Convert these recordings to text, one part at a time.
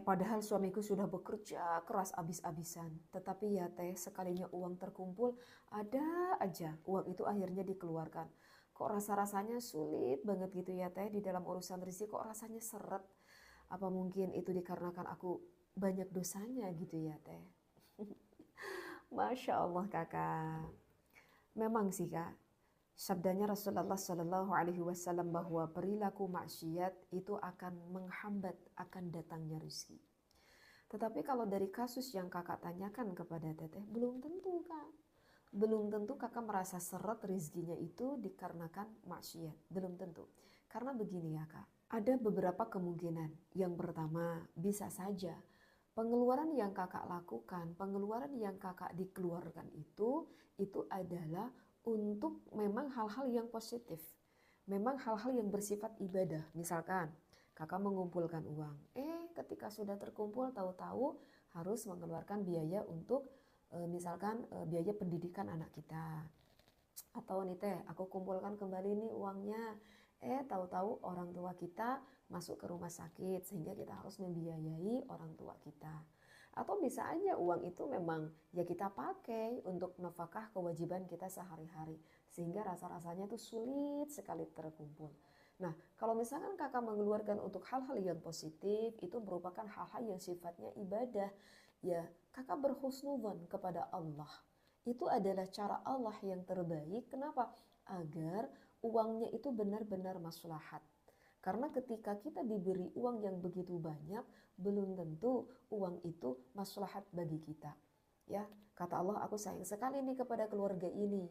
padahal suamiku sudah bekerja keras abis-abisan. Tetapi ya teh, sekalinya uang terkumpul, ada aja uang itu akhirnya dikeluarkan. Kok rasa-rasanya sulit banget gitu ya teh, di dalam urusan rezeki kok rasanya seret. Apa mungkin itu dikarenakan aku banyak dosanya gitu ya teh. Masya Allah kakak. Memang sih kak, sabdanya Rasulullah Shallallahu Alaihi Wasallam bahwa perilaku maksiat itu akan menghambat akan datangnya rezeki. Tetapi kalau dari kasus yang kakak tanyakan kepada teteh, belum tentu kak. Belum tentu kakak merasa seret rezekinya itu dikarenakan maksiat. Belum tentu. Karena begini ya kak, ada beberapa kemungkinan. Yang pertama, bisa saja pengeluaran yang kakak lakukan, pengeluaran yang kakak dikeluarkan itu adalah untuk memang hal-hal yang positif. Memang hal-hal yang bersifat ibadah. Misalkan kakak mengumpulkan uang. Ketika sudah terkumpul tahu-tahu harus mengeluarkan biaya untuk misalkan biaya pendidikan anak kita. Atau nih teh, aku kumpulkan kembali nih uangnya. Tahu-tahu orang tua kita masuk ke rumah sakit sehingga kita harus membiayai orang tua kita. Atau bisa aja uang itu memang ya kita pakai untuk nafkah kewajiban kita sehari-hari. Sehingga rasa-rasanya tuh sulit sekali terkumpul. Nah, kalau misalkan kakak mengeluarkan untuk hal-hal yang positif, itu merupakan hal-hal yang sifatnya ibadah. Ya, kakak berhusnudzon kepada Allah. Itu adalah cara Allah yang terbaik. Kenapa? Agar uangnya itu benar-benar maslahat. Karena ketika kita diberi uang yang begitu banyak, belum tentu uang itu maslahat bagi kita. Ya, kata Allah, aku sayang sekali nih kepada keluarga ini.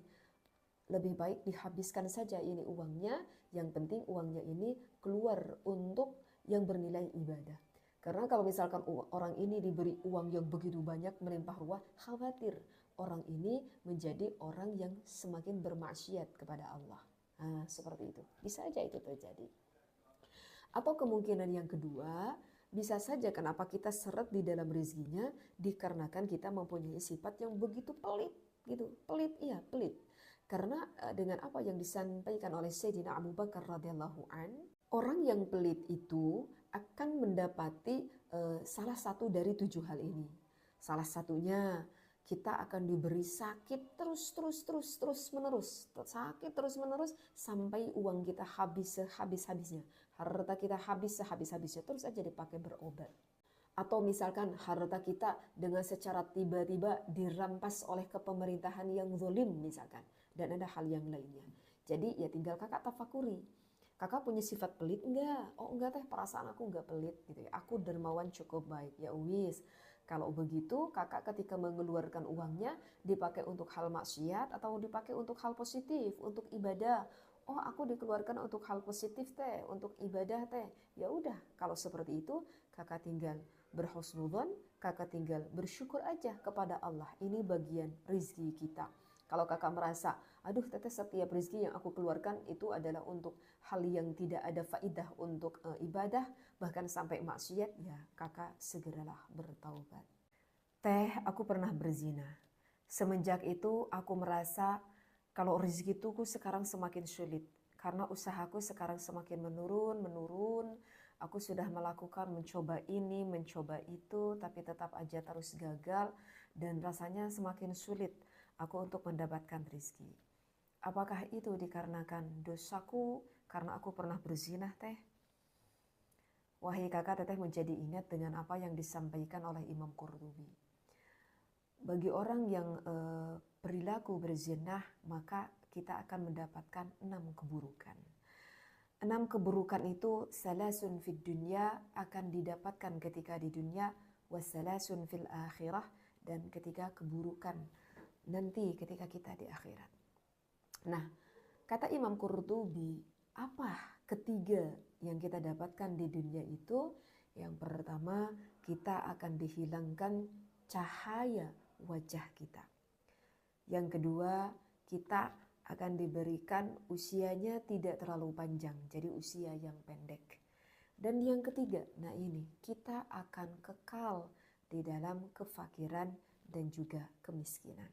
Lebih baik dihabiskan saja ini uangnya, yang penting uangnya ini keluar untuk yang bernilai ibadah. Karena kalau misalkan orang ini diberi uang yang begitu banyak melimpah ruah, khawatir orang ini menjadi orang yang semakin bermaksiat kepada Allah. Nah, seperti itu. Bisa aja itu terjadi. Atau kemungkinan yang kedua, bisa saja kenapa kita seret di dalam rezekinya dikarenakan kita mempunyai sifat yang begitu pelit gitu. Pelit, iya pelit. Karena dengan apa yang disampaikan oleh Sayyidina Abu Bakar radhiyallahu an, orang yang pelit itu akan mendapati salah satu dari 7 hal ini. Salah satunya kita akan diberi sakit terus menerus, sakit terus menerus sampai uang kita habis sehabis-habisnya, harta kita habis sehabis-habisnya, terus aja dipakai berobat. Atau misalkan harta kita dengan secara tiba-tiba dirampas oleh kepemerintahan yang zalim misalkan. Dan ada hal yang lainnya. Jadi ya tinggal kakak tafakuri. Kakak punya sifat pelit enggak? Oh enggak teh, perasaan aku enggak pelit gitu ya. Aku dermawan cukup baik. Ya wis. Kalau begitu kakak ketika mengeluarkan uangnya dipakai untuk hal maksiat atau dipakai untuk hal positif, untuk ibadah. Oh aku dikeluarkan untuk hal positif teh, untuk ibadah teh. Ya udah, kalau seperti itu kakak tinggal berhusnudzon, kakak tinggal bersyukur aja kepada Allah. Ini bagian rizki kita. Kalau kakak merasa, aduh teteh setiap rizki yang aku keluarkan itu adalah untuk hal yang tidak ada faidah untuk ibadah, bahkan sampai maksiat, ya kakak segeralah bertaubat. Teh, aku pernah berzina. Semenjak itu aku merasa kalau rezekiku sekarang semakin sulit. Karena usahaku sekarang semakin menurun. Aku sudah melakukan mencoba ini, mencoba itu, tapi tetap aja terus gagal. Dan rasanya semakin sulit aku untuk mendapatkan rezeki. Apakah itu dikarenakan dosaku karena aku pernah berzina teh? Wahai kakak, teteh menjadi ingat dengan apa yang disampaikan oleh Imam Qurtubi. Bagi orang yang perilaku berzinah, maka kita akan mendapatkan 6 keburukan. 6 keburukan itu salasun fid dunya akan didapatkan ketika di dunia, wasalasun fil akhirah, dan ketika keburukan nanti ketika kita di akhirat. Nah, kata Imam Qurtubi, apa ketiga yang kita dapatkan di dunia itu? Yang pertama, kita akan dihilangkan cahaya wajah kita. Yang kedua, kita akan diberikan usianya tidak terlalu panjang, jadi usia yang pendek. Dan yang ketiga, nah ini, kita akan kekal di dalam kefakiran dan juga kemiskinan.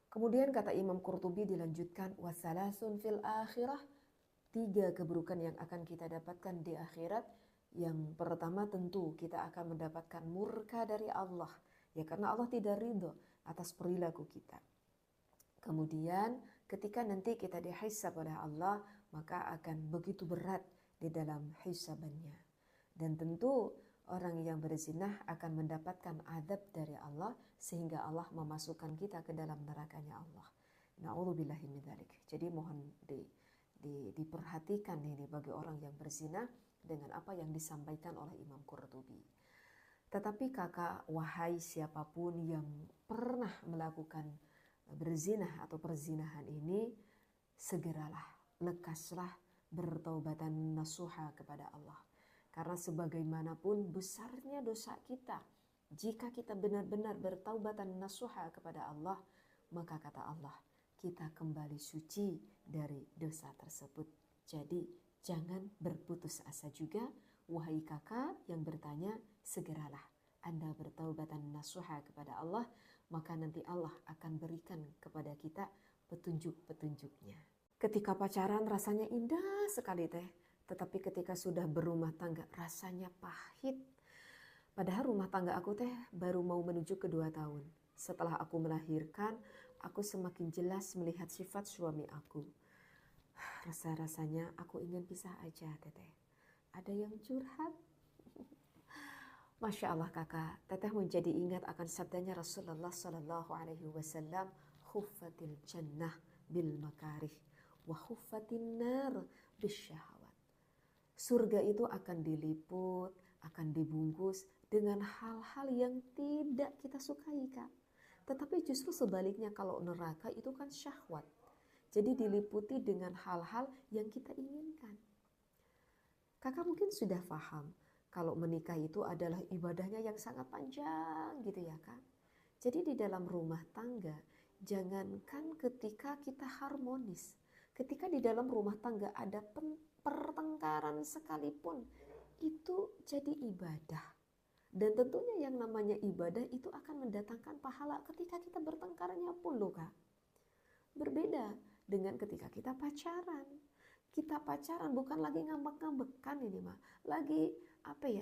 Kemudian kata Imam Qurtubi dilanjutkan, wasalasun fil akhirah, 3 keburukan yang akan kita dapatkan di akhirat. Yang pertama tentu kita akan mendapatkan murka dari Allah. Ya karena Allah tidak ridho atas perilaku kita. Kemudian ketika nanti kita dihisab oleh Allah, maka akan begitu berat di dalam hisabannya. Dan tentu orang yang berzina akan mendapatkan adab dari Allah sehingga Allah memasukkan kita ke dalam nerakanya Allah. Na'udzubillahi min dzalik. Jadi mohon diperhatikan ini bagi orang yang berzina dengan apa yang disampaikan oleh Imam Qurtubi. Tetapi kakak, wahai siapapun yang pernah melakukan berzina atau perzinahan ini, segeralah, lekaslah bertaubatan nasuha kepada Allah. Karena sebagaimanapun besarnya dosa kita, jika kita benar-benar bertaubatan nasuha kepada Allah, maka kata Allah, kita kembali suci dari dosa tersebut. Jadi jangan berputus asa juga, wahai kakak yang bertanya, segeralah Anda bertaubatan nasuha kepada Allah, maka nanti Allah akan berikan kepada kita petunjuk-petunjuknya. Ketika pacaran rasanya indah sekali teh, tetapi ketika sudah berumah tangga rasanya pahit. Padahal rumah tangga aku teh baru mau menuju ke 2 tahun. Setelah aku melahirkan, aku semakin jelas melihat sifat suami aku. Rasa-rasanya aku ingin pisah aja teteh. Ada yang curhat? Masya Allah kakak, teteh menjadi ingat akan sabdanya Rasulullah Sallallahu Alaihi Wasallam, "Khuffatil jannah bil makarih, wa khuffatin nar bisyahawat." Surga itu akan diliput, akan dibungkus dengan hal-hal yang tidak kita sukai kak. Tetapi justru sebaliknya kalau neraka itu kan syahwat. Jadi diliputi dengan hal-hal yang kita inginkan. Kakak mungkin sudah paham kalau menikah itu adalah ibadahnya yang sangat panjang gitu ya kan. Jadi di dalam rumah tangga, jangankan ketika kita harmonis, ketika di dalam rumah tangga ada pertengkaran sekalipun, itu jadi ibadah. Dan tentunya yang namanya ibadah itu akan mendatangkan pahala ketika kita bertengkarnya pun loh kak. Berbeda dengan ketika kita pacaran. Kita pacaran bukan lagi ngambek-ngambekan ini mah. Lagi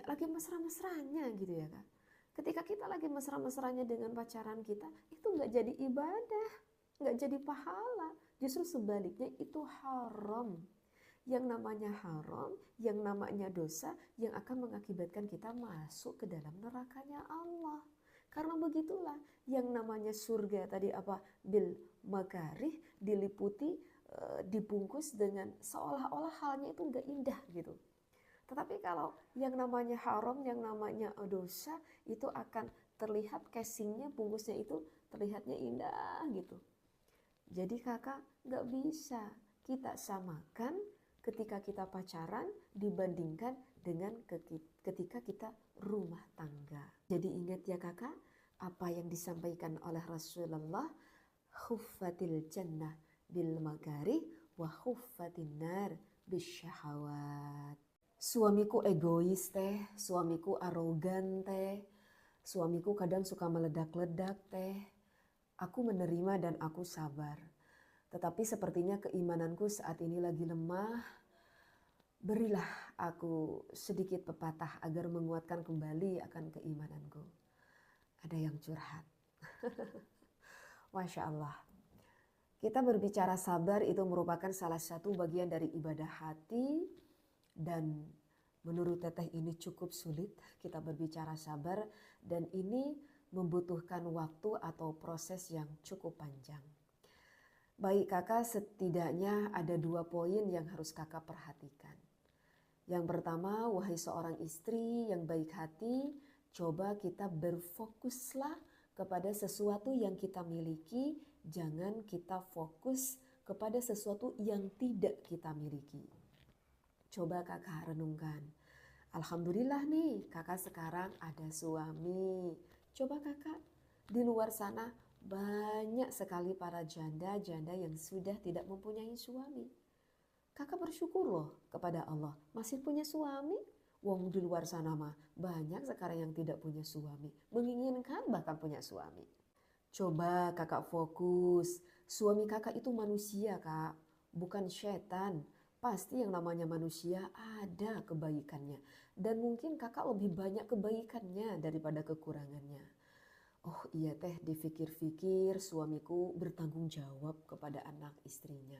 lagi mesra-mesranya gitu ya kak. Ketika kita lagi mesra-mesranya dengan pacaran kita, itu nggak jadi ibadah, nggak jadi pahala. Justru sebaliknya itu haram. Yang namanya haram, yang namanya dosa, yang akan mengakibatkan kita masuk ke dalam nerakanya Allah. Karena begitulah yang namanya surga tadi bil makarih, diliputi, dibungkus dengan seolah-olah halnya itu nggak indah gitu. Tetapi kalau yang namanya haram, yang namanya dosa, itu akan terlihat casingnya, bungkusnya itu terlihatnya indah gitu. Jadi kakak nggak bisa kita samakan ketika kita pacaran dibandingkan dengan ketika kita rumah tangga. Jadi ingat ya kakak, apa yang disampaikan oleh Rasulullah, khuffatil jannah bil makarih wa khuffatin nar bisyahawat. Suamiku egois teh, suamiku arogan teh, suamiku kadang suka meledak-ledak teh. Aku menerima dan aku sabar. Tetapi sepertinya keimananku saat ini lagi lemah. Berilah aku sedikit pepatah agar menguatkan kembali akan keimananku. Ada yang curhat. Masya Allah. Kita berbicara sabar itu merupakan salah satu bagian dari ibadah hati. Dan menurut teteh ini cukup sulit kita berbicara sabar. Dan ini membutuhkan waktu atau proses yang cukup panjang. Baik kakak, setidaknya ada 2 poin yang harus kakak perhatikan. Yang pertama, wahai seorang istri yang baik hati, coba kita berfokuslah kepada sesuatu yang kita miliki, jangan kita fokus kepada sesuatu yang tidak kita miliki. Coba kakak renungkan, alhamdulillah nih kakak sekarang ada suami. Coba kakak di luar sana banyak sekali para janda-janda yang sudah tidak mempunyai suami. Kakak bersyukur loh kepada Allah masih punya suami. Wong di luar sana mah banyak sekarang yang tidak punya suami, menginginkan bahkan punya suami. Coba kakak fokus, suami kakak itu manusia kak, bukan setan. Pasti yang namanya manusia ada kebaikannya. Dan mungkin kakak lebih banyak kebaikannya daripada kekurangannya. Oh iya teh, dipikir-pikir suamiku bertanggung jawab kepada anak istrinya.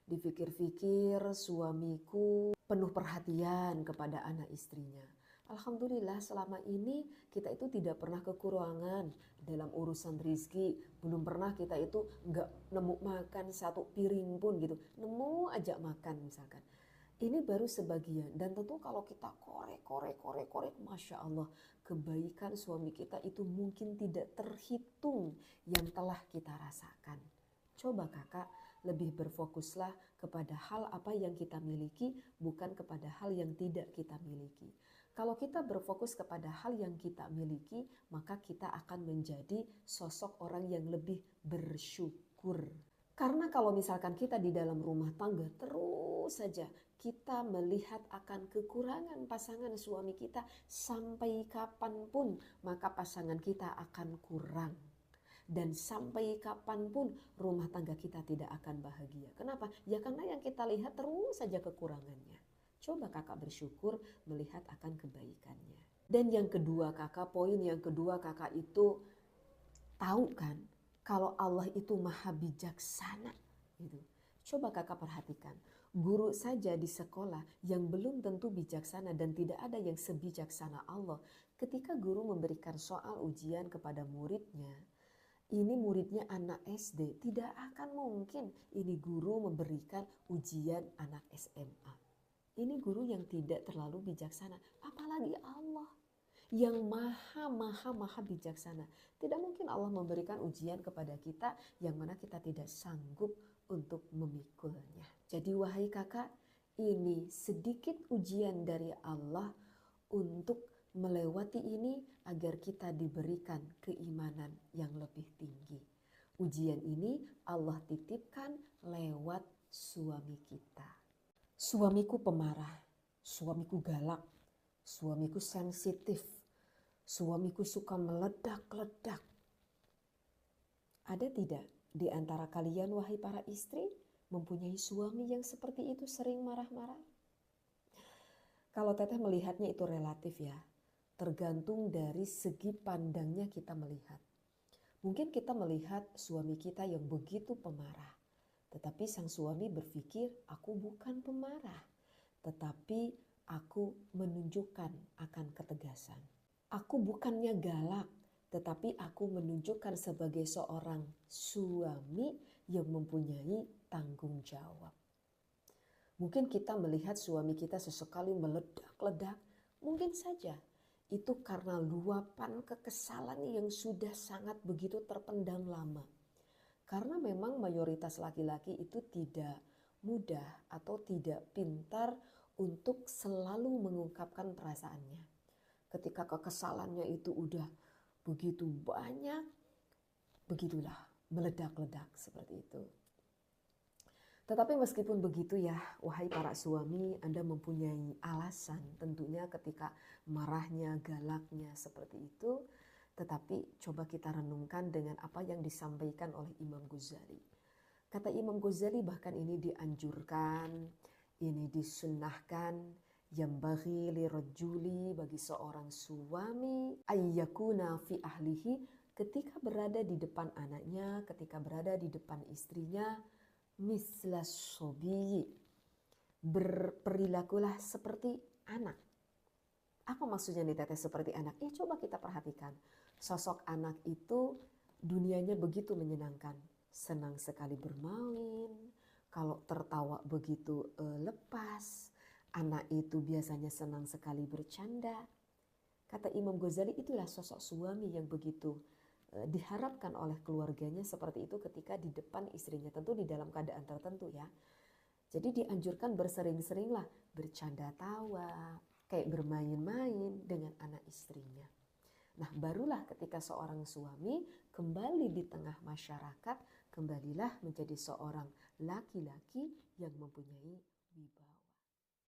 Dipikir-pikir suamiku penuh perhatian kepada anak istrinya. Alhamdulillah selama ini kita itu tidak pernah kekurangan dalam urusan rizki. Belum pernah kita itu nggak nemu makan satu piring pun gitu. Nemu aja makan misalkan. Ini baru sebagian, dan tentu kalau kita korek, Masya Allah, kebaikan suami kita itu mungkin tidak terhitung yang telah kita rasakan. Coba kakak lebih berfokuslah kepada hal apa yang kita miliki, bukan kepada hal yang tidak kita miliki. Kalau kita berfokus kepada hal yang kita miliki, maka kita akan menjadi sosok orang yang lebih bersyukur. Karena kalau misalkan kita di dalam rumah tangga terus saja kita melihat akan kekurangan pasangan suami kita, sampai kapanpun maka pasangan kita akan kurang. Dan sampai kapanpun rumah tangga kita tidak akan bahagia. Kenapa? Ya karena yang kita lihat terus saja kekurangannya. Coba kakak bersyukur melihat akan kebaikannya. Dan yang kedua kakak, poin yang kedua kakak itu tahu kan kalau Allah itu maha bijaksana gitu. Coba kakak perhatikan, guru saja di sekolah yang belum tentu bijaksana dan tidak ada yang sebijaksana Allah. Ketika guru memberikan soal ujian kepada muridnya, ini muridnya anak SD, tidak akan mungkin ini guru memberikan ujian anak SMA. Ini guru yang tidak terlalu bijaksana, apalagi Allah yang maha bijaksana. Tidak mungkin Allah memberikan ujian kepada kita yang mana kita tidak sanggup untuk memikulnya. Jadi wahai kakak, ini sedikit ujian dari Allah untuk melewati ini agar kita diberikan keimanan yang lebih tinggi. Ujian ini Allah titipkan lewat suami kita. Suamiku pemarah, suamiku galak, suamiku sensitif, suamiku suka meledak-ledak. Ada tidak di antara kalian wahai para istri mempunyai suami yang seperti itu, sering marah-marah? Kalau teteh melihatnya itu relatif ya. Tergantung dari segi pandangnya kita melihat. Mungkin kita melihat suami kita yang begitu pemarah. Tetapi sang suami berpikir, aku bukan pemarah. Tetapi aku menunjukkan akan ketegasan. Aku bukannya galak. Tetapi aku menunjukkan sebagai seorang suami yang mempunyai tanggung jawab. Mungkin kita melihat suami kita sesekali meledak-ledak. Mungkin saja. Itu karena luapan kekesalan yang sudah sangat begitu terpendam lama. Karena memang mayoritas laki-laki itu tidak mudah atau tidak pintar untuk selalu mengungkapkan perasaannya. Ketika kekesalannya itu udah begitu banyak, begitulah meledak-ledak seperti itu. Tetapi meskipun begitu ya, wahai para suami, Anda mempunyai alasan tentunya ketika marahnya, galaknya seperti itu. Tetapi coba kita renungkan dengan apa yang disampaikan oleh Imam Ghazali. Kata Imam Ghazali bahkan ini dianjurkan, ini disunnahkan, yambaghi lirajuli, bagi seorang suami, ayyakuna fi ahlihi, ketika berada di depan anaknya, ketika berada di depan istrinya, misla sobi, berperilakulah seperti anak. Apa maksudnya nih teteh seperti anak? Coba kita perhatikan. Sosok anak itu dunianya begitu menyenangkan. Senang sekali bermain. Kalau tertawa begitu lepas. Anak itu biasanya senang sekali bercanda. Kata Imam Ghazali, itulah sosok suami yang begitu diharapkan oleh keluarganya seperti itu ketika di depan istrinya, tentu di dalam keadaan tertentu ya. Jadi dianjurkan bersering-seringlah bercanda tawa, kayak bermain-main dengan anak istrinya. Nah barulah ketika seorang suami kembali di tengah masyarakat, kembalilah menjadi seorang laki-laki yang mempunyai wibawa.